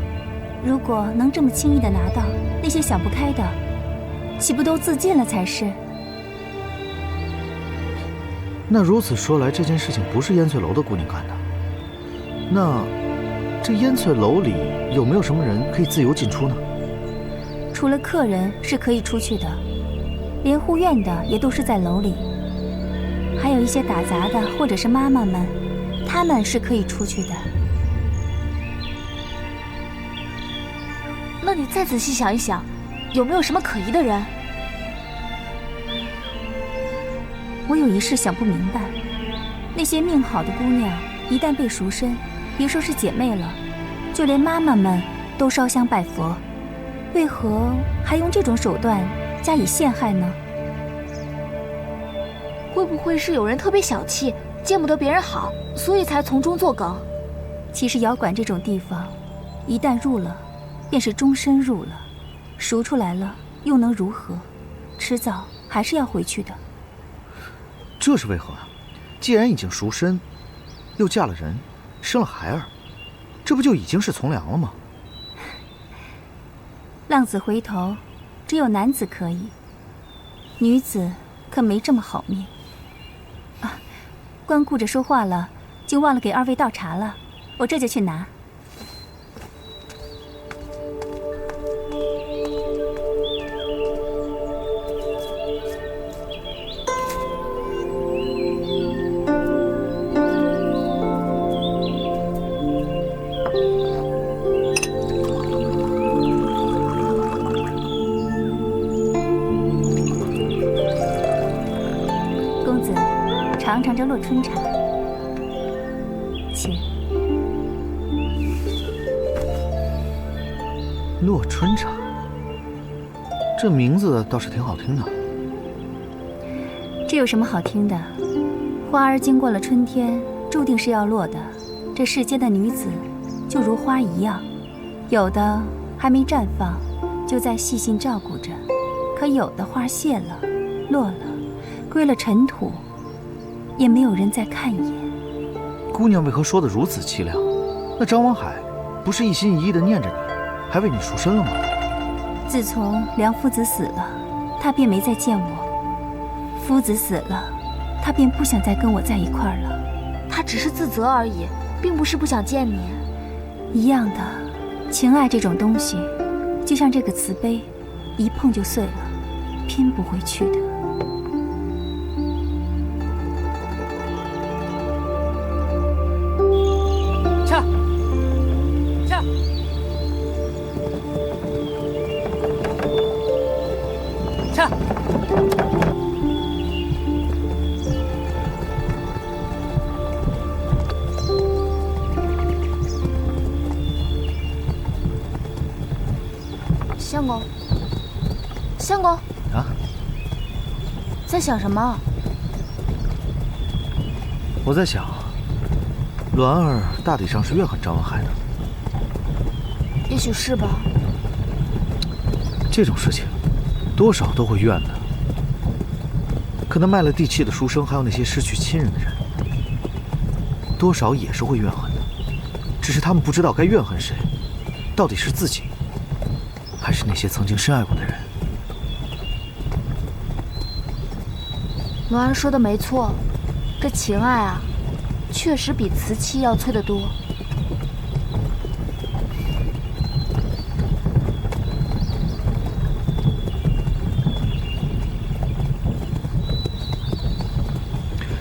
如果能这么轻易的拿到，那些想不开的，岂不都自尽了才是？那如此说来，这件事情不是烟翠楼的姑娘干的。那这烟翠楼里有没有什么人可以自由进出呢？除了客人是可以出去的，连护院的也都是在楼里。还有一些打杂的或者是妈妈们，他们是可以出去的。那你再仔细想一想，有没有什么可疑的人？我有一事想不明白，那些命好的姑娘一旦被赎身，别说是姐妹了，就连妈妈们都烧香拜佛，为何还用这种手段加以陷害呢？会不会是有人特别小气，见不得别人好，所以才从中作梗？其实窑馆这种地方，一旦入了，便是终身入了，赎出来了又能如何？迟早还是要回去的。这是为何啊？既然已经赎身，又嫁了人，生了孩儿，这不就已经是从良了吗？浪子回头，只有男子可以，女子可没这么好命。啊，光顾着说话了，就忘了给二位倒茶了，我这就去拿。尝尝这洛春茶，请。洛春茶，这名字倒是挺好听的。这有什么好听的？花儿经过了春天，注定是要落的。这世间的女子，就如花一样，有的还没绽放，就在细心照顾着；可有的花谢了，落了，归了尘土。也没有人再看一眼。姑娘为何说得如此凄凉？那张王海不是一心一意的念着你，还为你赎身了吗？自从梁夫子死了，他便没再见我。夫子死了，他便不想再跟我在一块儿了。他只是自责而已，并不是不想见你。一样的，情爱这种东西，就像这个瓷杯，一碰就碎了，拼不回去的。相公，相公啊，在想什么？我在想，栾儿大体上是怨恨张文海的。也许是吧。这种事情，多少都会怨的。可那卖了地契的书生，还有那些失去亲人的人，多少也是会怨恨的，只是他们不知道该怨恨谁，到底是自己，还是那些曾经深爱过的人。罗儿说的没错，这情爱啊，确实比瓷器要脆得多。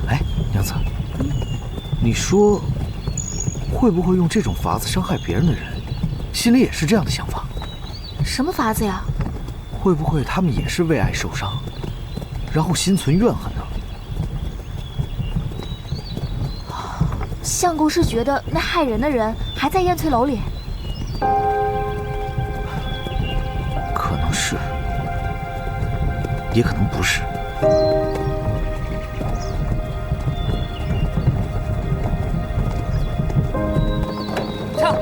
哎，娘子，你说，会不会用这种法子伤害别人的人，心里也是这样的想法？什么法子呀？会不会他们也是为爱受伤，然后心存怨恨呢？相公是觉得那害人的人还在燕翠楼里？可能是，也可能不是。枪！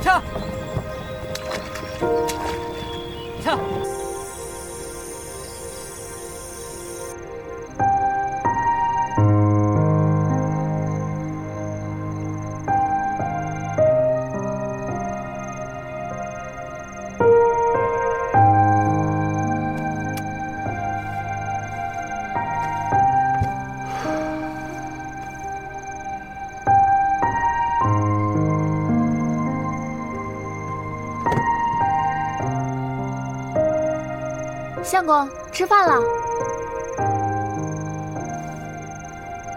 枪！枪！相公，吃饭了。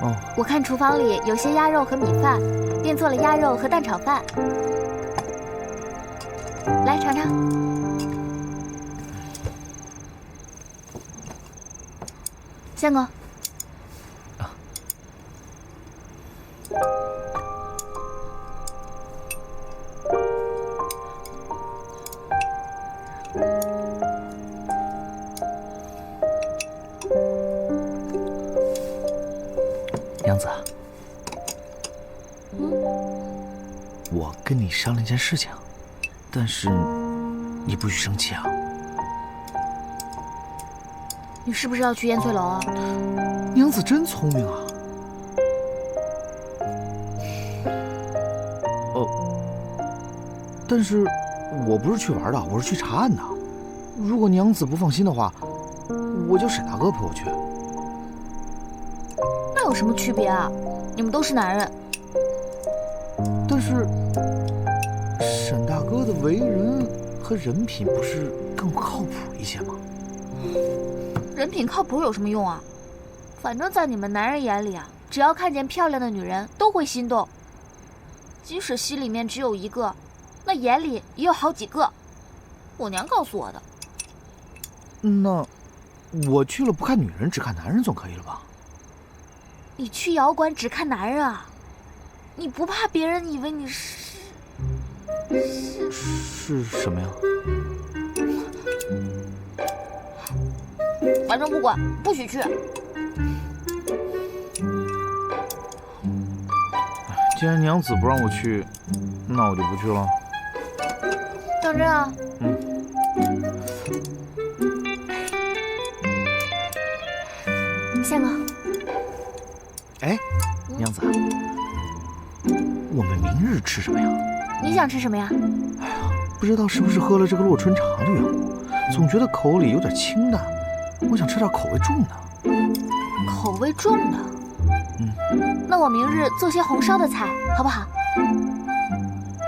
哦，我看厨房里有些鸭肉和米饭，便做了鸭肉和蛋炒饭。来尝尝。相公。娘子，我跟你商量件事情，但是你不许生气啊。你是不是要去燕翠楼啊？娘子真聪明啊。但是我不是去玩的，我是去查案的。如果娘子不放心的话，我叫沈大哥陪我去。那有什么区别啊？你们都是男人。但是沈大哥的为人和人品不是更靠谱一些吗？人品靠谱有什么用啊？反正在你们男人眼里啊，只要看见漂亮的女人都会心动，即使心里面只有一个，那眼里也有好几个。我娘告诉我的。那我去了不看女人，只看男人总可以了吧？你去窑馆只看男人啊？你不怕别人以为你是什么呀？反正不管，不许去。既然娘子不让我去，那我就不去了。当真啊？相公。哎，娘子，我们明日吃什么呀？你想吃什么呀？哎呀，不知道是不是喝了这个洛春茶的缘故，总觉得口里有点清淡，我想吃点口味重的。口味重的？那我明日做些红烧的菜，好不好？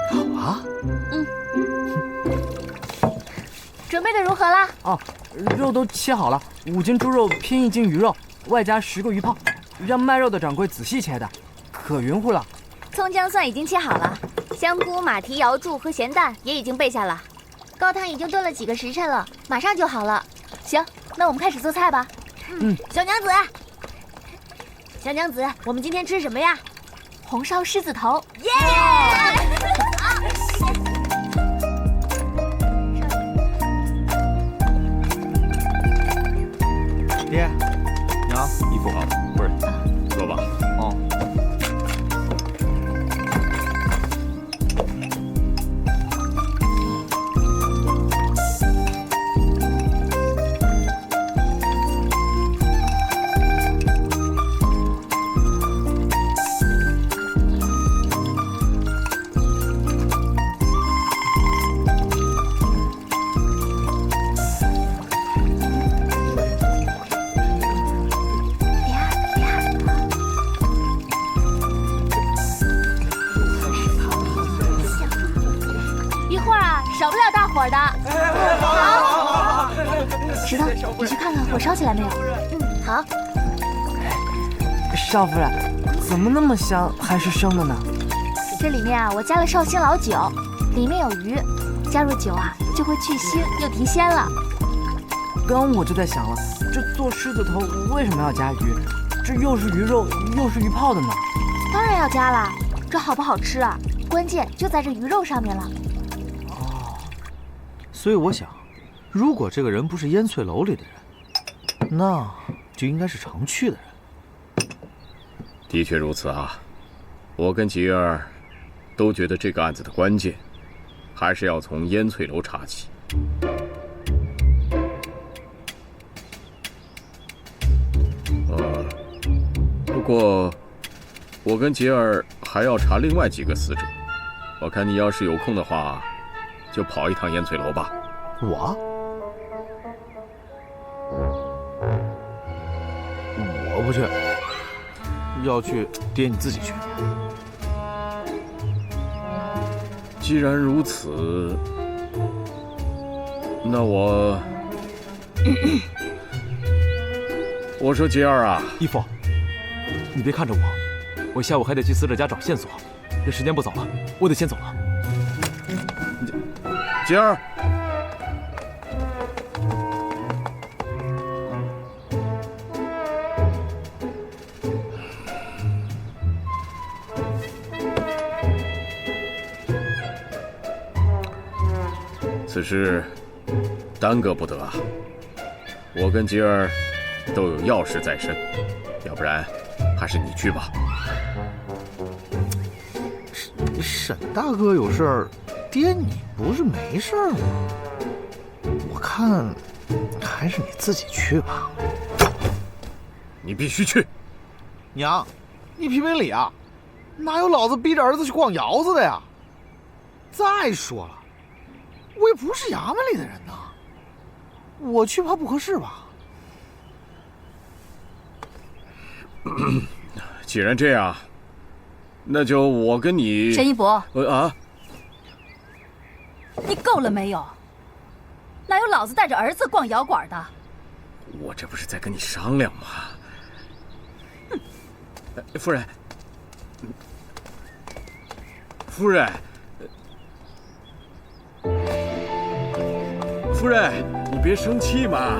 好啊。准备的如何啦？哦，肉都切好了，5斤猪肉拼1斤鱼肉，外加10个鱼泡，让卖肉的掌柜仔细切的，可匀乎了。葱姜蒜已经切好了，香菇、马蹄、瑶柱和咸蛋也已经备下了，高汤已经炖了几个时辰了，马上就好了。行，那我们开始做菜吧。小娘子，小娘子，我们今天吃什么呀？红烧狮子头。耶！爹，娘，衣服好，不是，坐吧。哦。的。好，石头，你去看看火烧起来没有？好。少夫人，怎么那么香，还是生的呢？这里面啊，我加了绍兴老酒，里面有鱼，加入酒啊，就会去腥又提鲜了。刚我就在想了，这做狮子头为什么要加鱼？这又是鱼肉又是鱼泡的呢？当然要加啦，这好不好吃啊？关键就在这鱼肉上面了。哦，所以我想，如果这个人不是烟翠楼里的人，那就应该是常去的人。的确如此啊，我跟吉儿都觉得这个案子的关键还是要从烟翠楼查起。不过我跟吉儿还要查另外几个死者，我看你要是有空的话，就跑一趟烟翠楼吧。我不去，要去爹你自己去。既然如此，那我说吉儿啊，义父，你别看着我下午还得去死者家找线索，这时间不早了，我得先走了。吉儿，此事耽搁不得啊！我跟吉儿都有要事在身，要不然还是你去吧。沈大哥有事儿，爹你不是没事儿吗？我看还是你自己去吧。你必须去。娘，你评评理啊！哪有老子逼着儿子去逛窑子的呀？再说了，我也不是衙门里的人呐，我去怕不合适吧？既然这样，那就我跟你。沈一博，你够了没有？哪有老子带着儿子逛窑馆的？我这不是在跟你商量吗？夫人，夫人，夫人，你别生气嘛。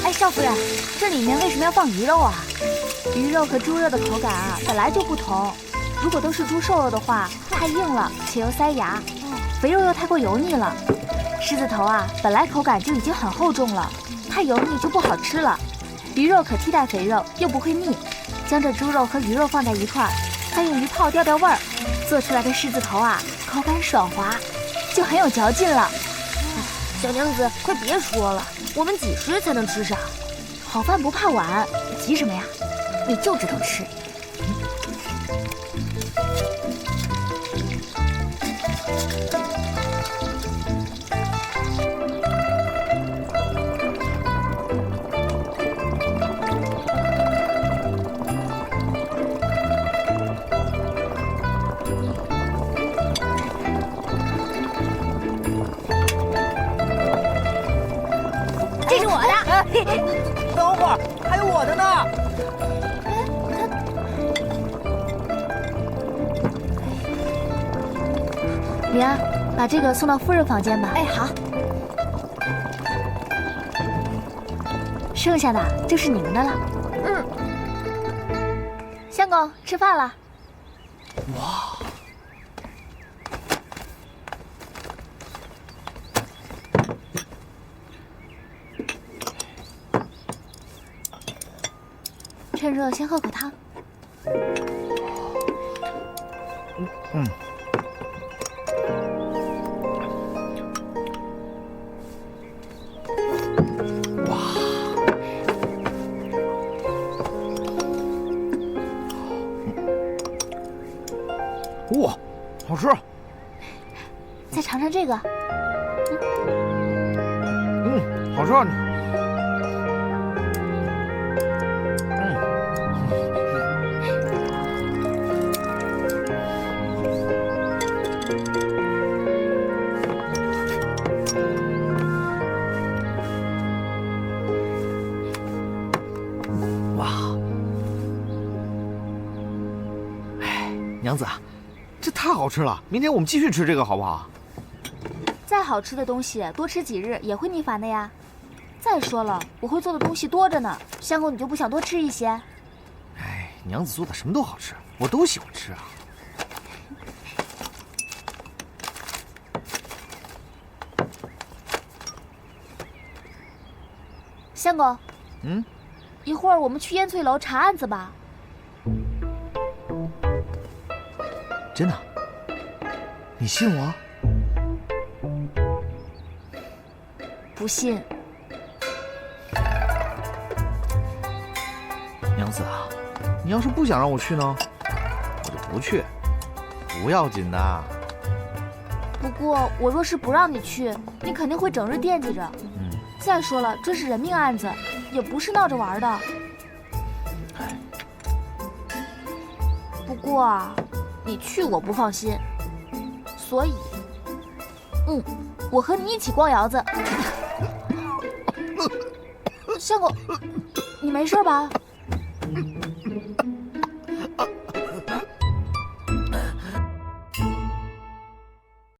哎，少夫人，这里面为什么要放鱼肉啊？鱼肉和猪肉的口感啊本来就不同，如果都是猪瘦肉的话，太硬了且又塞牙；肥肉又太过油腻了。狮子头啊本来口感就已经很厚重了，太油腻就不好吃了。鱼肉可替代肥肉，又不会腻。将这猪肉和鱼肉放在一块儿，再用鱼泡调调味儿，做出来的狮子头啊口感爽滑，就很有嚼劲了。小娘子，快别说了，我们几时才能吃上？好饭不怕晚，急什么呀？你就知道吃。这是我的。等会儿，还有我的呢。李安，把这个送到夫人房间吧。哎，好。剩下的就是你们的了。相公，吃饭了。哇！趁热先喝口汤。哇，好吃！再尝尝这个。好吃啊！子，这太好吃了，明天我们继续吃这个好不好？再好吃的东西多吃几日也会腻烦的呀。再说了，我会做的东西多着呢，香狗你就不想多吃一些？哎，娘子做的什么都好吃，我都喜欢吃啊。香狗，嗯，一会儿我们去烟翠楼查案子吧。真的？你信我？不信？娘子啊，你要是不想让我去呢，我就不去，不要紧的。不过我若是不让你去，你肯定会整日惦记着。再说了，这是人命案子，也不是闹着玩的。不过啊，你去我不放心，所以，我和你一起逛窑子。香狗，你没事吧？